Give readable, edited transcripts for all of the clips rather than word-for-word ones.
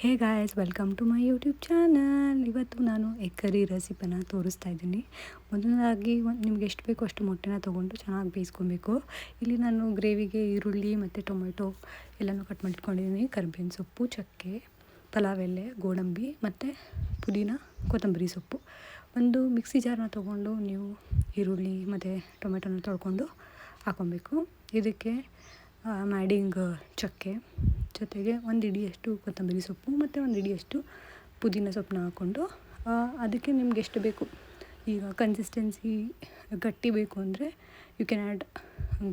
Hey guys, welcome to my YouTube channel. ಇವತ್ತು ನಾನು egg curry ರೆಸಿಪಿನ ತೋರಿಸ್ತಾ ಇದ್ದೀನಿ. ಮೊದಲನೇದಾಗಿ ನಿಮ್ಗೆ ಎಷ್ಟು ಬೇಕೋ ಅಷ್ಟು ಮೊಟ್ಟೆನ ತೊಗೊಂಡು ಚೆನ್ನಾಗಿ ಬೇಯಿಸ್ಕೊಬೇಕು. ಇಲ್ಲಿ ನಾನು ಗ್ರೇವಿಗೆ ಈರುಳ್ಳಿ ಮತ್ತು ಟೊಮೆಟೊ ಎಲ್ಲನೂ ಕಟ್ ಮಾಡಿಟ್ಕೊಂಡಿದ್ದೀನಿ. ಕರಿಬೇವಿನ ಸೊಪ್ಪು, ಚಕ್ಕೆ, ಪಲಾವ್ ಎಲೆ, ಗೋಡಂಬಿ ಮತ್ತು ಪುದೀನ, ಕೊತ್ತಂಬರಿ ಸೊಪ್ಪು. ಒಂದು ಮಿಕ್ಸಿ ಜಾರನ್ನ ತೊಗೊಂಡು ನೀವು ಈರುಳ್ಳಿ ಮತ್ತು ಟೊಮೆಟೊನ ತೊಳ್ಕೊಂಡು ಹಾಕ್ಕೊಬೇಕು. ಇದಕ್ಕೆ ಮ್ಯಾಡಿಂಗ್ ಚಕ್ಕೆ ಜೊತೆಗೆ ಒಂದು ಹಿಡಿಯಷ್ಟು ಕೊತ್ತಂಬರಿ ಸೊಪ್ಪು ಮತ್ತು ಒಂದು ಹಿಡಿಯಷ್ಟು ಪುದೀನ ಸೊಪ್ಪನ್ನ ಹಾಕ್ಕೊಂಡು ಅದಕ್ಕೆ ನಿಮ್ಗೆ ಎಷ್ಟು ಬೇಕು, ಈಗ ಕನ್ಸಿಸ್ಟೆನ್ಸಿ ಗಟ್ಟಿ ಬೇಕು ಅಂದರೆ ಯು ಕ್ಯಾನ್ ಆ್ಯಡ್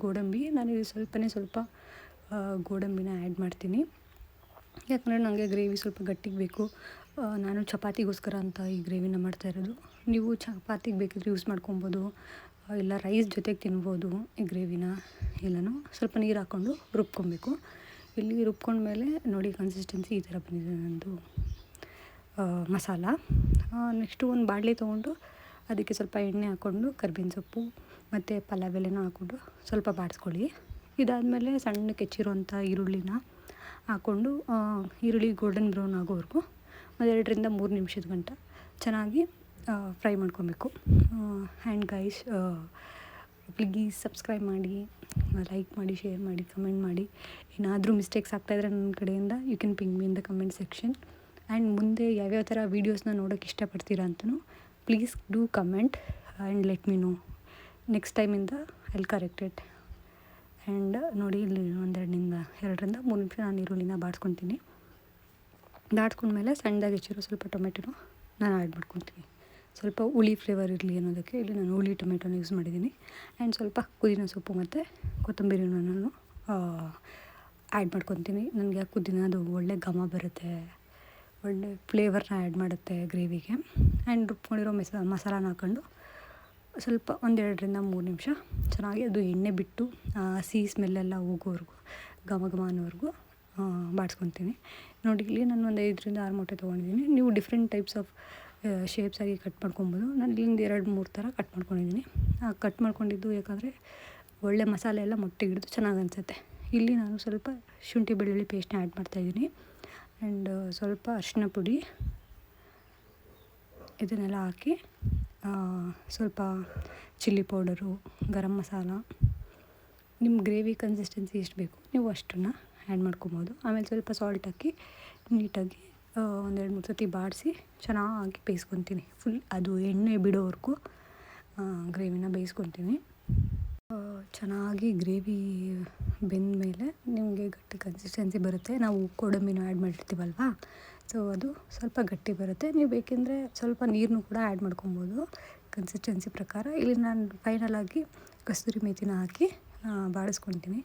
ಗೋಡಂಬಿ. ನಾನು ಸ್ವಲ್ಪ ಗೋಡಂಬಿನ ಆ್ಯಡ್ ಮಾಡ್ತೀನಿ, ಯಾಕಂದರೆ ನನಗೆ ಗ್ರೇವಿ ಸ್ವಲ್ಪ ಗಟ್ಟಿಗೆ ಬೇಕು. ನಾನು ಚಪಾತಿಗೋಸ್ಕರ ಅಂತ ಈ ಗ್ರೇವಿನ ಮಾಡ್ತಾಯಿರೋದು. ನೀವು ಚಪಾತಿಗೆ ಬೇಕಿದ್ರೆ ಯೂಸ್ ಮಾಡ್ಕೊಬೋದು, ಇಲ್ಲ ರೈಸ್ ಜೊತೆಗೆ ತಿನ್ಬೋದು ಈ ಗ್ರೇವಿನ. ಎಲ್ಲನೂ ಸ್ವಲ್ಪ ನೀರು ಹಾಕ್ಕೊಂಡು ರುಬ್ಕೊಬೇಕು. ಇಲ್ಲಿ ರುಬ್ಕೊಂಡ್ಮೇಲೆ ನೋಡಿ ಕನ್ಸಿಸ್ಟೆನ್ಸಿ ಈ ಥರ ಬಂದಿದೆ ನನ್ನದು ಮಸಾಲ. ನೆಕ್ಸ್ಟು ಒಂದು ಬಾಣಲೆ ತೊಗೊಂಡು ಅದಕ್ಕೆ ಸ್ವಲ್ಪ ಎಣ್ಣೆ ಹಾಕ್ಕೊಂಡು ಕರಿಬೇವಿನ ಸೊಪ್ಪು ಮತ್ತು ಪಲಾವ್ ಎಲೆನ ಹಾಕ್ಕೊಂಡು ಸ್ವಲ್ಪ ಬಾಡಿಸ್ಕೊಳ್ಳಿ. ಇದಾದಮೇಲೆ ಸಣ್ಣಕ್ಕೆ ಹೆಚ್ಚಿರುವಂಥ ಈರುಳ್ಳಿನ ಹಾಕ್ಕೊಂಡು ಈರುಳ್ಳಿ ಗೋಲ್ಡನ್ ಬ್ರೌನ್ ಆಗೋವರೆಗೂ ಒಂದು 2-3 ನಿಮಿಷದ ಗಂಟ ಚೆನ್ನಾಗಿ ಫ್ರೈ ಮಾಡ್ಕೊಬೇಕು. ಆ್ಯಂಡ್ ಗೈಸ್, ಪ್ಲೀಸ್ ಸಬ್ಸ್ಕ್ರೈಬ್ ಮಾಡಿ, ಲೈಕ್ ಮಾಡಿ, ಶೇರ್ ಮಾಡಿ, ಕಮೆಂಟ್ ಮಾಡಿ. ಏನಾದರೂ ಮಿಸ್ಟೇಕ್ಸ್ ಆಗ್ತಾಯಿದ್ರೆ ನನ್ನ ಕಡೆಯಿಂದ you can ping me in the comment section. And ಮುಂದೆ ಯಾವ್ಯಾವ ಥರ ವೀಡಿಯೋಸ್ನ ನೋಡೋಕ್ಕೆ ಇಷ್ಟಪಡ್ತೀರಾ ಅಂತಲೂ please do comment and let me know. Next ಟೈಮಿಂದ I will correct it. And ನೋಡಿ, ಇಲ್ಲಿ 2-3 ನಿಮಿಷ ನಾನು ಈರುಳ್ಳಿನ ಬಾಡಿಸ್ಕೊತೀನಿ. ಬಾಡಿಸ್ಕೊಂಡ್ಮೇಲೆ ಸಣ್ಣದಾಗಿ ಹೆಚ್ಚಿರೋ ಸ್ವಲ್ಪ ಟೊಮೆಟೊನ ನಾನು ಆ್ಯಡ್ ಮಾಡ್ಕೊತೀನಿ. ಸ್ವಲ್ಪ ಹುಳಿ ಫ್ಲೇವರ್ ಇರಲಿ ಅನ್ನೋದಕ್ಕೆ ಇಲ್ಲಿ ನಾನು ಹುಳಿ ಟೊಮೆಟೊನ ಯೂಸ್ ಮಾಡಿದ್ದೀನಿ. ಆ್ಯಂಡ್ ಸ್ವಲ್ಪ ಪುದೀನ ಸೊಪ್ಪು ಮತ್ತು ಕೊತ್ತಂಬರಿನ ನಾನು ಆ್ಯಡ್ ಮಾಡ್ಕೊತೀನಿ. ನನಗೆ ಪುದೀನದು ಒಳ್ಳೆ ಘಮ ಬರುತ್ತೆ, ಒಳ್ಳೆ ಫ್ಲೇವರ್ನ ಆ್ಯಡ್ ಮಾಡುತ್ತೆ ಗ್ರೇವಿಗೆ. ಆ್ಯಂಡ್ ರುಬ್ಕೊಂಡಿರೋ ಮಸಾಲಾನ ಹಾಕ್ಕೊಂಡು ಸ್ವಲ್ಪ 1-2-3 ನಿಮಿಷ ಚೆನ್ನಾಗಿ ಅದು ಎಣ್ಣೆ ಬಿಟ್ಟು ಸಿಹಿ ಸ್ಮೆಲ್ಲೆಲ್ಲ ಹೋಗೋವರೆಗೂ, ಘಮ ಅನ್ನೋವರೆಗೂ ಬಾಡಿಸ್ಕೊತೀನಿ. ನೋಡಿ, ಇಲ್ಲಿ ನಾನು ಒಂದು 5-6 ಮೊಟ್ಟೆ ತೊಗೊಂಡಿದ್ದೀನಿ. ನೀವು ಡಿಫ್ರೆಂಟ್ ಟೈಪ್ಸ್ ಆಫ್ ಶೇಪ್ಸ್ ಆಗಿ ಕಟ್ ಮಾಡ್ಕೊಬೋದು. ನಾನು ಇಲ್ಲಿಂದ 2-3 ಥರ ಕಟ್ ಮಾಡ್ಕೊಂಡಿದ್ದೀನಿ. ಕಟ್ ಮಾಡ್ಕೊಂಡಿದ್ದು ಯಾಕಂದರೆ ಒಳ್ಳೆ ಮಸಾಲೆ ಎಲ್ಲ ಮೊಟ್ಟೆಗೆ ಹಿಡಿದು ಚೆನ್ನಾಗಿ ಅನಿಸುತ್ತೆ. ಇಲ್ಲಿ ನಾನು ಸ್ವಲ್ಪ ಶುಂಠಿ ಬೆಳ್ಳುಳ್ಳಿ ಪೇಸ್ಟ್ನ ಆ್ಯಡ್ ಮಾಡ್ತಾಯಿದ್ದೀನಿ. ಆ್ಯಂಡ್ ಸ್ವಲ್ಪ ಅರಿಶಿನ ಪುಡಿ ಇದನ್ನೆಲ್ಲ ಹಾಕಿ ಸ್ವಲ್ಪ ಚಿಲ್ಲಿ ಪೌಡರು, ಗರಂ ಮಸಾಲ, ನಿಮ್ಮ ಗ್ರೇವಿ ಕನ್ಸಿಸ್ಟೆನ್ಸಿ ಎಷ್ಟು ಬೇಕು ನೀವು ಅಷ್ಟನ್ನು ಆ್ಯಡ್ ಮಾಡ್ಕೊಬೋದು. ಆಮೇಲೆ ಸ್ವಲ್ಪ ಸಾಲ್ಟ್ ಹಾಕಿ ನೀಟಾಗಿ 1-2-3 ಸತಿ ಬಾಡಿಸಿ ಚೆನ್ನಾಗಿ ಬೇಯಿಸ್ಕೊತೀನಿ. ಫುಲ್ ಅದು ಎಣ್ಣೆ ಬಿಡೋವರೆಗೂ ಗ್ರೇವಿನ ಬೇಯಿಸ್ಕೊತೀನಿ. ಚೆನ್ನಾಗಿ ಗ್ರೇವಿ ಬೆಂದ ಮೇಲೆ ನಿಮಗೆ ಗಟ್ಟಿ ಕನ್ಸಿಸ್ಟೆನ್ಸಿ ಬರುತ್ತೆ. ನಾವು ಗೋಡಂಬಿನೂ ಆ್ಯಡ್ ಮಾಡಿರ್ತೀವಲ್ವ, ಸೊ ಅದು ಸ್ವಲ್ಪ ಗಟ್ಟಿ ಬರುತ್ತೆ. ನೀವು ಬೇಕೆಂದರೆ ಸ್ವಲ್ಪ ನೀರನ್ನು ಕೂಡ ಆ್ಯಡ್ ಮಾಡ್ಕೊಬೋದು ಕನ್ಸಿಸ್ಟೆನ್ಸಿ ಪ್ರಕಾರ. ಇಲ್ಲಿ ನಾನು ಫೈನಲಾಗಿ ಕಸ್ತೂರಿ ಮೇಥಿನ ಹಾಕಿ ಬಾಡಿಸ್ಕೊತೀನಿ.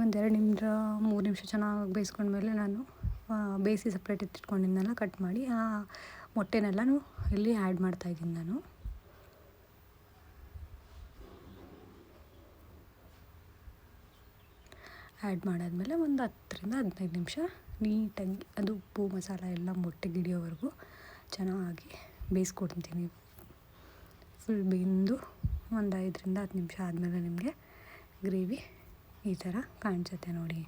1-2-3 ನಿಮಿಷ ಚೆನ್ನಾಗಿ ಬೇಯಿಸ್ಕೊಂಡ್ಮೇಲೆ ನಾನು ಬೇಯಿಸಿ ಸಪ್ರೇಟ್ ಎತ್ತಿಟ್ಕೊಂಡಿದ್ದನ್ನೆಲ್ಲ ಕಟ್ ಮಾಡಿ ಆ ಮೊಟ್ಟೆನೆಲ್ಲನೂ ಇಲ್ಲಿ ಆ್ಯಡ್ ಮಾಡ್ತಾಯಿದ್ದೀನಿ. ನಾನು ಆ್ಯಡ್ ಮಾಡಾದಮೇಲೆ ಒಂದು 10-15 ನಿಮಿಷ ನೀಟಾಗಿ ಅದು ಉಪ್ಪು ಮಸಾಲ ಎಲ್ಲ ಮೊಟ್ಟೆಗೆ ಹಿಡಿಯೋವರೆಗೂ ಚೆನ್ನಾಗಿ ಬೇಯಿಸ್ಕೊಡ್ತೀನಿ. ಫುಲ್ ಬೆಂದು ಒಂದು 5-10 ನಿಮಿಷ ಆದಮೇಲೆ ನಿಮಗೆ ಗ್ರೇವಿ ಈ ಥರ ಕಾಣಿಸುತ್ತೆ ನೋಡಿ.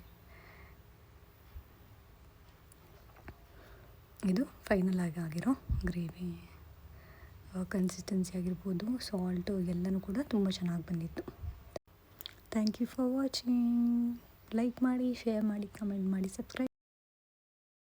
ಇದು ಫೈನಲ್ ಆಗಿರೋ ಗ್ರೇವಿ. ಕನ್ಸಿಸ್ಟೆನ್ಸಿ ಆಗಿರ್ಬೋದು, ಸಾಲ್ಟು ಎಲ್ಲನೂ ಕೂಡ ತುಂಬ ಚೆನ್ನಾಗಿ ಬಂದಿತ್ತು. Thank you for watching. Like ಮಾಡಿ, ಶೇರ್ ಮಾಡಿ, ಕಮೆಂಟ್ ಮಾಡಿ, ಸಬ್ಸ್ಕ್ರೈಬ್